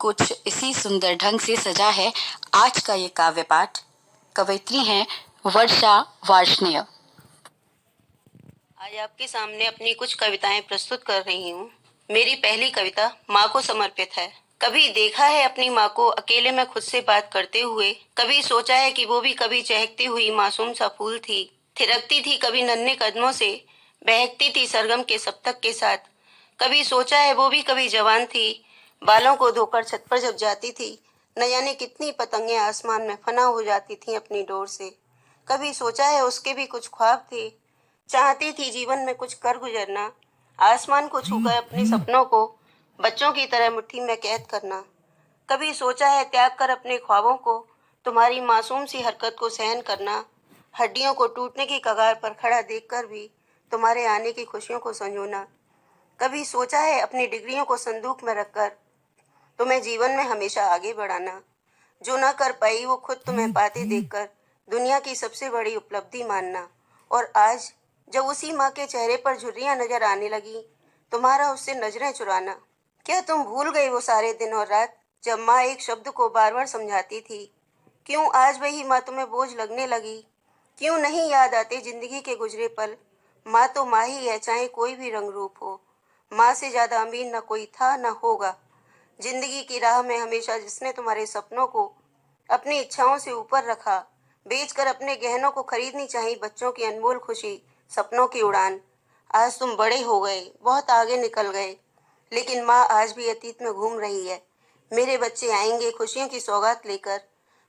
कुछ इसी सुंदर ढंग से सजा है आज का ये काव्य पाठ। कवयित्री हैं वर्षा वार्ष्णेय। आज आपके सामने अपनी कुछ कविताएं प्रस्तुत कर रही हूँ। मेरी पहली कविता माँ को समर्पित है। कभी देखा है अपनी माँ को अकेले में खुद से बात करते हुए, कभी सोचा है कि वो भी कभी चहकती हुई मासूम सा फूल थी, थिरकती थी कभी नन्हे कदमों से, बहकती थी सरगम के सप्तक के साथ। कभी सोचा है वो भी कभी जवान थी, बालों को धोकर छत पर जब जाती थी, न जाने कितनी पतंगे आसमान में फना हो जाती थी अपनी डोर से। कभी सोचा है उसके भी कुछ ख्वाब थे, चाहती थी जीवन में कुछ कर गुजरना, आसमान को छूकर अपने सपनों को बच्चों की तरह मुट्ठी में कैद करना। कभी सोचा है त्याग कर अपने ख्वाबों को, तुम्हारी मासूम सी हरकत को सहन करना, हड्डियों को टूटने की कगार पर खड़ा देखकर भी तुम्हारे आने की खुशियों को संजोना। कभी सोचा है अपनी डिग्रियों को संदूक में रखकर तुम्हें जीवन में हमेशा आगे बढ़ाना, जो ना कर पाई वो खुद तुम्हें पाते देखकर दुनिया की सबसे बड़ी उपलब्धि मानना। और आज जब उसी माँ के चेहरे पर झुर्रियां नजर आने लगी, तुम्हारा उससे नजरें चुराना। क्या तुम भूल गए वो सारे दिन और रात जब माँ एक शब्द को बार बार समझाती थी? क्यों आज वही माँ तुम्हें बोझ लगने लगी? क्यों नहीं याद आते जिंदगी के गुजरे पल? माँ तो माँ ही है, चाहे कोई भी रंग रूप हो। माँ से ज्यादा अमीर न कोई था न होगा। जिंदगी की राह में हमेशा जिसने तुम्हारे सपनों को अपनी इच्छाओं से ऊपर रखा, बेचकर अपने गहनों को खरीदनी चाहिए बच्चों की अनमोल खुशी, सपनों की उड़ान। आज तुम बड़े हो गए, बहुत आगे निकल गए, लेकिन माँ आज भी अतीत में घूम रही है। मेरे बच्चे आएंगे खुशियों की सौगात लेकर।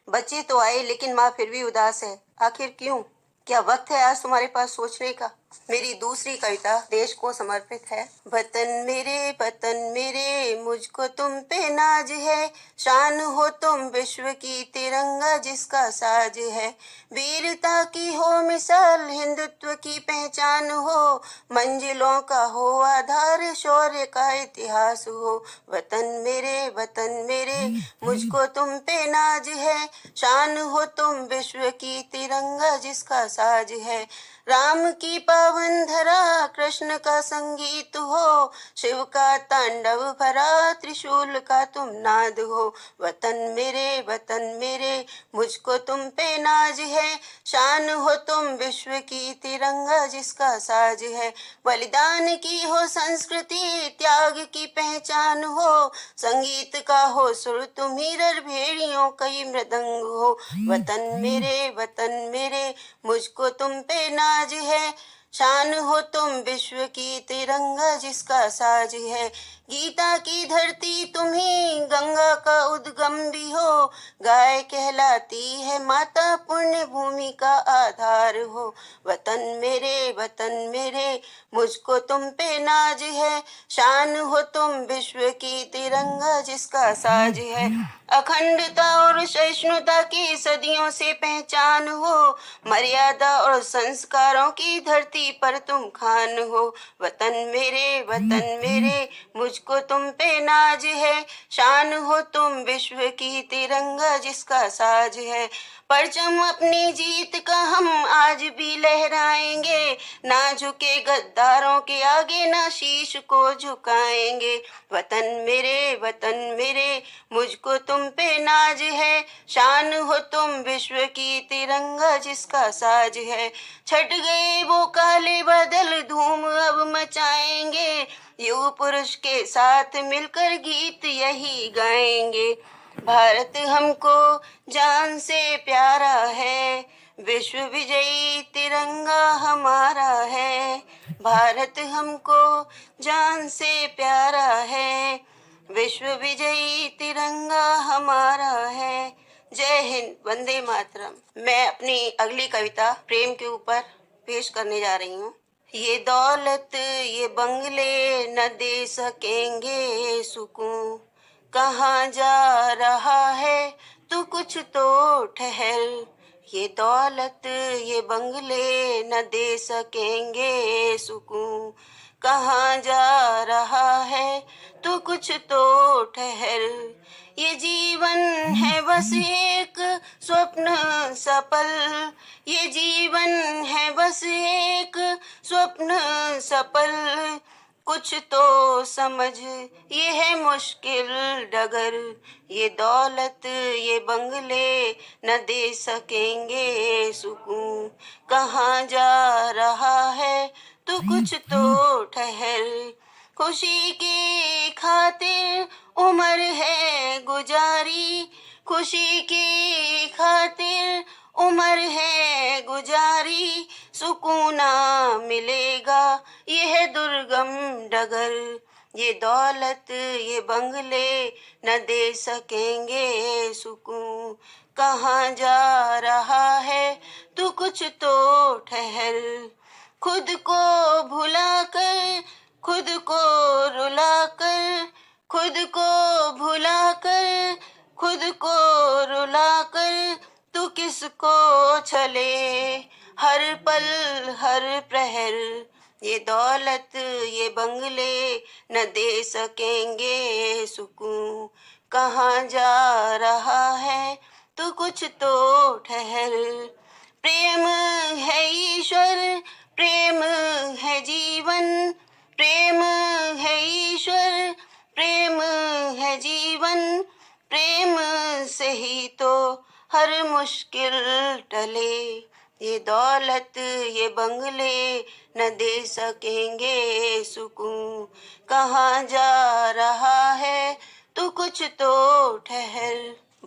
बच्चे तो आए लेकिन माँ फिर भी उदास है, आखिर क्यों? क्या वक्त है आज तुम्हारे पास सोचने का? मेरी दूसरी कविता देश को समर्पित है। वतन मेरे मुझको तुम पे नाज है, शान हो तुम विश्व की, तिरंगा जिसका साज है। वीरता की हो मिसाल, हिंदुत्व की पहचान हो, मंजिलों का हो आधार, शौर्य का इतिहास हो। वतन मेरे मुझको तुम पे नाज है, शान हो तुम विश्व की, तिरंगा जिसका साज है। राम की पावन धरा, कृष्ण का संगीत हो, शिव का तांडव भरा, त्रिशूल का तुम नाद हो। वतन मेरे मुझको तुम पे नाज है, शान हो तुम विश्व की, तिरंगा जिसका साज है। बलिदान की हो संस्कृति, त्याग की पहचान हो, संगीत का हो सुर तुम्ही, भेड़ियों कई मृदंग हो। वतन मेरे मुझको तुम पे नाज है, शान हो तुम विश्व की, तिरंगा जिसका साज है। गीता की धरती तुम्ही, गंगा का उद्गम भी हो, गाय कहलाती है माता, पुण्य भूमि का आधार हो। वतन मेरे मुझको तुम पे नाज है, शान हो तुम विश्व की, तिरंगा जिसका साज है। अखंडता और सहिष्णुता की सदियों से पहचान हो, मर्यादा और संस्कारों की धरती पर तुम खान हो। वतन मेरे मुझको तुम पे नाज है, शान हो तुम विश्व की, तिरंगा जिसका साज है। परचम अपनी जीत का हम आज भी लहराएंगे, ना झुके गद्दारों के आगे, ना शीश को झुकाएंगे। वतन मेरे मुझको तुम पे नाज है, शान हो तुम विश्व की, तिरंगा जिसका साज है। छट गए वो काले बादल, धूम अब मचाएंगे, युग पुरुष के साथ मिलकर गीत यही गाएंगे। भारत हमको जान से प्यारा है, विश्व विजयी तिरंगा हमारा है। भारत हमको जान से प्यारा है, विश्व विजयी तिरंगा हमारा है। जय हिंद, वंदे मातरम। मैं अपनी अगली कविता प्रेम के ऊपर पेश करने जा रही हूँ। ये दौलत ये बंगले न दे सकेंगे सुकून, कहाँ जा रहा है तू कुछ तो ठहर। ये दौलत ये बंगले न दे सकेंगे सुकून, कहाँ जा रहा है तू कुछ तो ठहर। ये जीवन है बस एक स्वप्न सफल, ये जीवन है बस एक स्वप्न सफल, कुछ तो समझ, ये है मुश्किल डगर, ये दौलत ये बंगले न दे सकेंगे सुकून। कहाँ जा रहा है तू कुछ तो ठहर, खुशी की खातिर उम्र है गुजारी, खुशी की खातिर उम्र है गुजारी, सुकून ना मिलेगा यह दुर्गम डगर, ये दौलत ये बंगले न दे सकेंगे सुकून। कहाँ जा रहा है तू कुछ तो ठहर, खुद को भुलाकर, खुद को रुलाकर, खुद को भुलाकर, खुद को रुलाकर, तू किसको छले हर पल हर प्रहर, ये दौलत ये बंगले न दे सकेंगे सुकून। कहाँ जा रहा है तू कुछ तो ठहर, प्रेम है ईश्वर, प्रेम है जीवन, प्रेम है ईश्वर, प्रेम है जीवन, प्रेम से ही तो हर मुश्किल टले, ये दौलत ये बंगले न दे सकेंगे सुकून। कहाँ जा रहा है तू कुछ तो ठहर,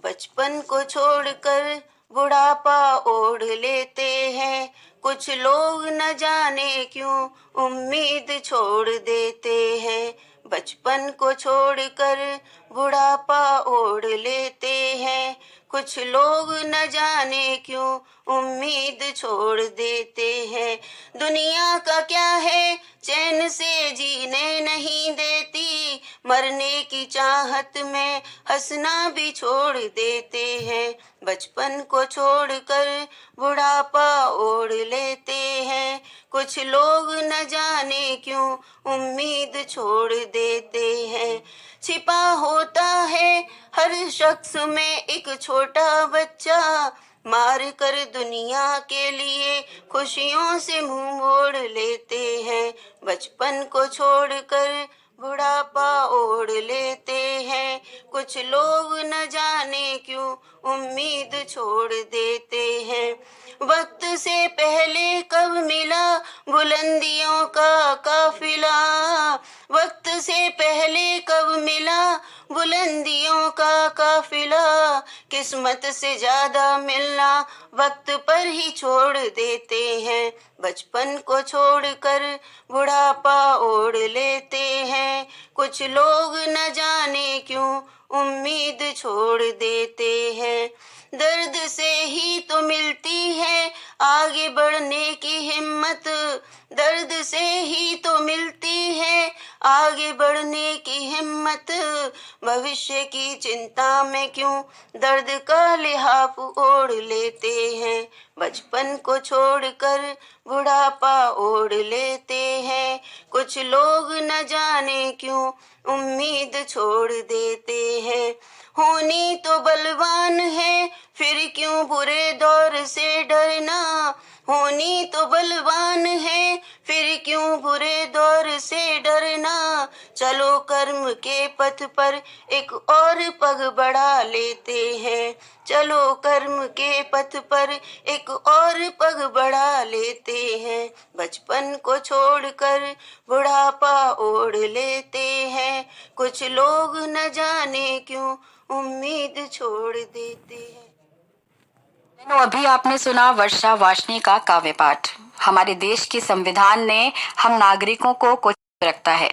बचपन को छोड़कर बुढ़ापा ओढ़ लेते हैं, कुछ लोग न जाने क्यों उम्मीद छोड़ देते हैं, बचपन को छोड़कर बुढ़ापा ओढ़ लेते हैं, कुछ लोग न जाने क्यों उम्मीद छोड़ देते हैं। दुनिया का क्या है चैन से जीने नहीं देती, मरने की चाहत में हंसना भी छोड़ देते हैं, बचपन को छोड़कर बुढ़ापा ओढ़ लेते हैं, कुछ लोग न जाने क्यों उम्मीद छोड़ देते हैं। छिपा होता है हर शख्स में एक छोटा बच्चा, मार कर दुनिया के लिए खुशियों से मुंह मोड़ लेते हैं, बचपन को छोड़कर बुढ़ापा ओढ़ लेते हैं, कुछ लोग न जाने क्यों उम्मीद छोड़ देते हैं। वक्त से पहले कब मिला बुलंदियों का काफिला, वक्त से पहले कब मिला बुलंदियों का काफिला, किस्मत से ज्यादा मिलना वक्त पर ही छोड़ देते हैं, बचपन को छोड़कर बुढ़ापा ओढ़ लेते हैं, कुछ लोग न जाने क्यों उम्मीद छोड़ देते हैं। दर्द से ही तो मिलती है आगे बढ़ने की हिम्मत, दर्द से ही तो मिलती है आगे बढ़ने की हिम्मत, भविष्य की चिंता में क्यों दर्द का लिहाफ ओढ़ लेते हैं, बचपन को छोड़कर बुढ़ापा ओढ़ लेते हैं, कुछ लोग न जाने क्यों उम्मीद छोड़ देते हैं। होनी तो बलवान है फिर क्यों बुरे दौर से डरना, होनी तो बलवान है फिर क्यों बुरे दौर से डरना, चलो कर्म के पथ पर एक और पग बढ़ा लेते हैं, चलो कर्म के पथ पर एक और पग बढ़ा लेते हैं, बचपन को छोड़कर बुढ़ापा ओढ़ लेते हैं, कुछ लोग न जाने क्यों उम्मीद छोड़ देते हैं। अभी आपने सुना वर्षा वार्ष्णेय का काव्य पाठ। हमारे देश के संविधान ने हम नागरिकों को कुछ रखता है।